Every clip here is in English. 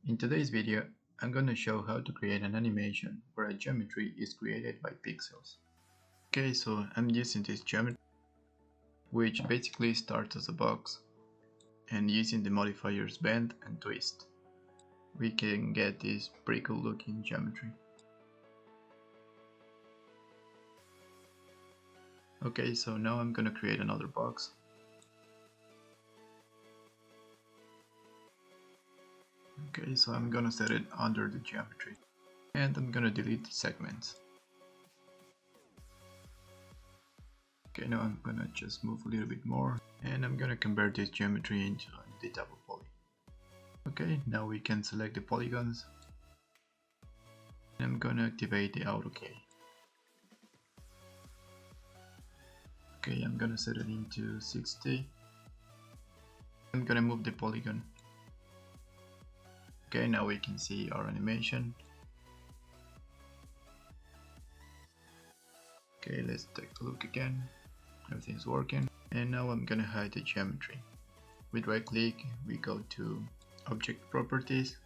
In today's video, I'm going to show how to create an animation where a geometry is created by pixels. Okay, so I'm using this geometry, which basically starts as a box, and using the modifiers bend and twist, we can get this pretty cool looking geometry. Okay, so now I'm going to create another box. Okay, so I'm gonna set it under the geometry, and I'm gonna delete the segments. Okay, now I'm gonna just move a little bit more, and I'm gonna convert this geometry into an editable poly. Okay, now we can select the polygons, and I'm gonna activate the auto key. Okay, I'm gonna set it into 60. I'm gonna move the polygon. Okay, now we can see our animation. Okay, let's take a look again. Everything's working. And now I'm gonna hide the geometry. With right click, we go to Object Properties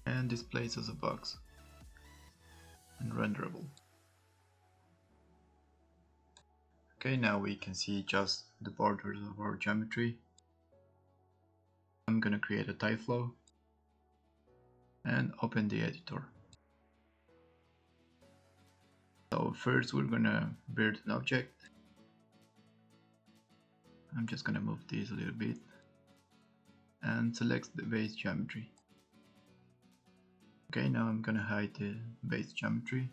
and displays as a box and renderable. Okay, now we can see just the borders of our geometry. I'm gonna create a type flow and open the editor. So first we're gonna build an object. I'm just gonna move this a little bit and select the base geometry. Okay, now I'm gonna hide the base geometry.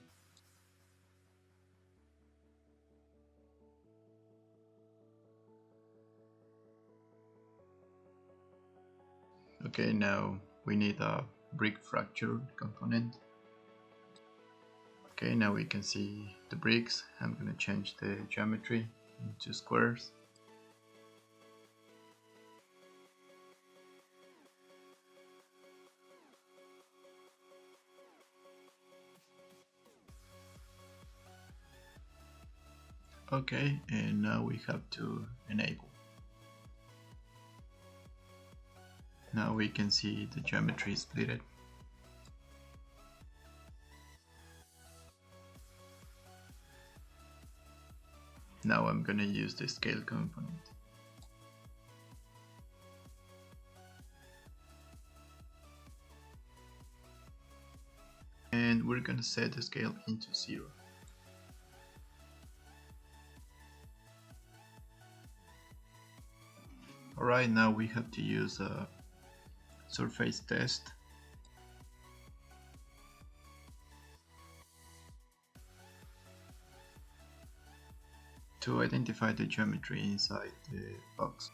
Okay, now we need a brick fracture component. Okay, now we can see the bricks. I'm gonna change the geometry into squares. Okay, and now we have to enable. Now we can see the geometry split. Now I'm gonna use the scale component. And we're gonna set the scale into 0. Alright, now we have to use a surface test. To identify the geometry inside the box.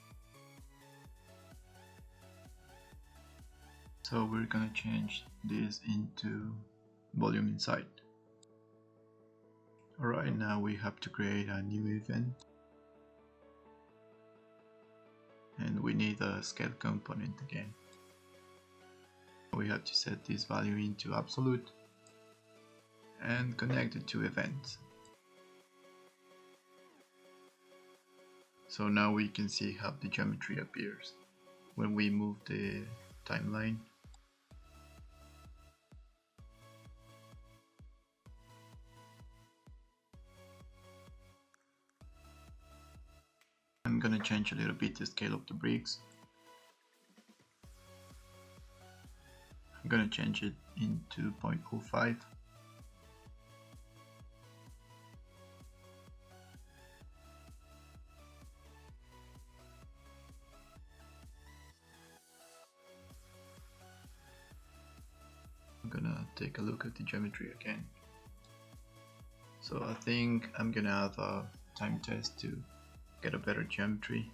So we're gonna change this into volume inside. Alright, now we have to create a new event. And we need a scale component again. We have to set this value into absolute and connect it to events. So now we can see how the geometry appears when we move the timeline. I'm gonna change a little bit the scale of the bricks. I'm gonna change it into 0.05. I'm gonna take a look at the geometry again. So I think I'm gonna add a time test to get a better geometry.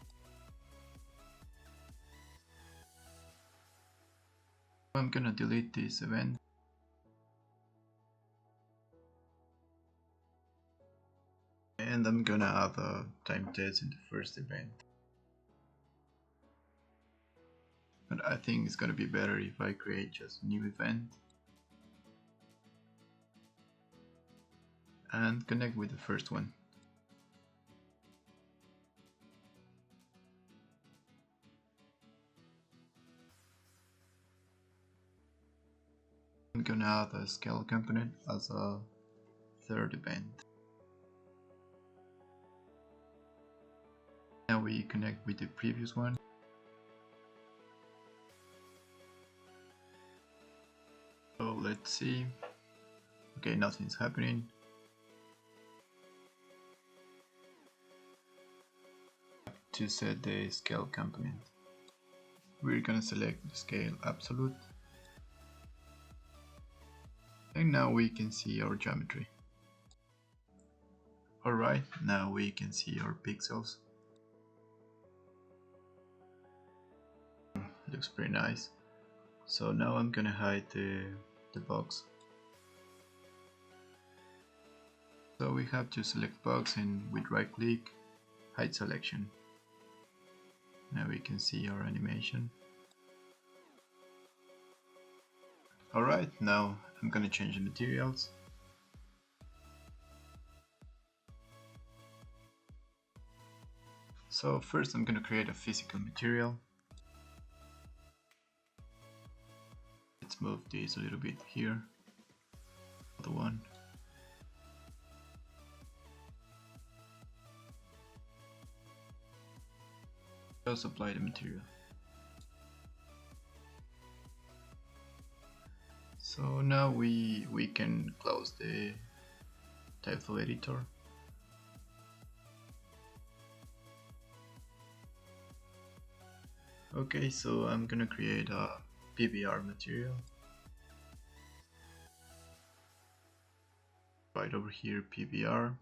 I'm gonna delete this event. And I'm gonna add a time test in the first event. But I think it's gonna be better if I create just a new event and connect with the first one. gonna add a scale component as a third event. Now we connect with the previous one. So let's see. Okay, nothing's happening. To set the scale component, we're gonna select the scale absolute. And now we can see our geometry. Alright, now we can see our pixels. Looks pretty nice. So now I'm gonna hide the box. So we have to select box and with right click, hide selection. Now we can see our animation. Alright, now I'm gonna change the materials. So first I'm gonna create a physical material. Let's move this a little bit here. The one. Just apply the material. So now we can close the title editor. Okay, so I'm gonna create a PBR material. Right over here, PBR,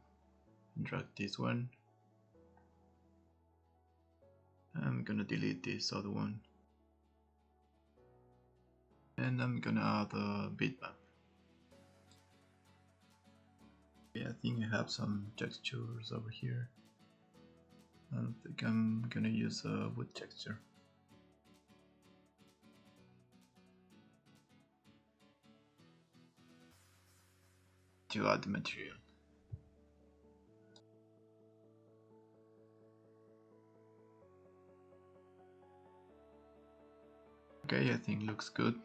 and drag this one. I'm gonna delete this other one. And I'm gonna add a bitmap. Okay, I think I have some textures over here. I think I'm gonna use a wood texture. To add the material. Okay, I think looks good.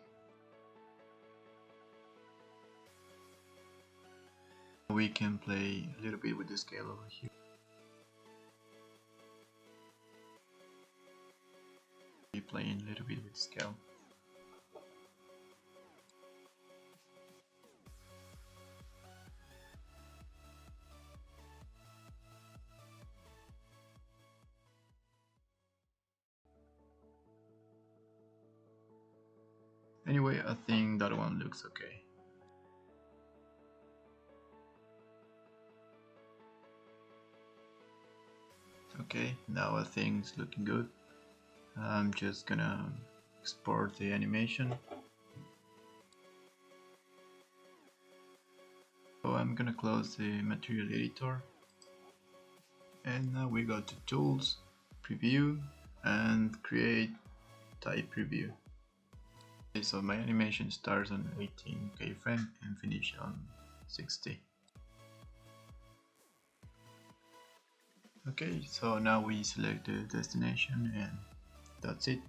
We can play a little bit with the scale over here. We're playing a little bit with the scale. Anyway, I think that one looks okay. Okay, now I think it's looking good. I'm just gonna export the animation. So I'm gonna close the material editor. And now we go to Tools, Preview, and create type preview. Okay, so my animation starts on 18k frame and finish on 60. Okay, so now we select the destination and that's it.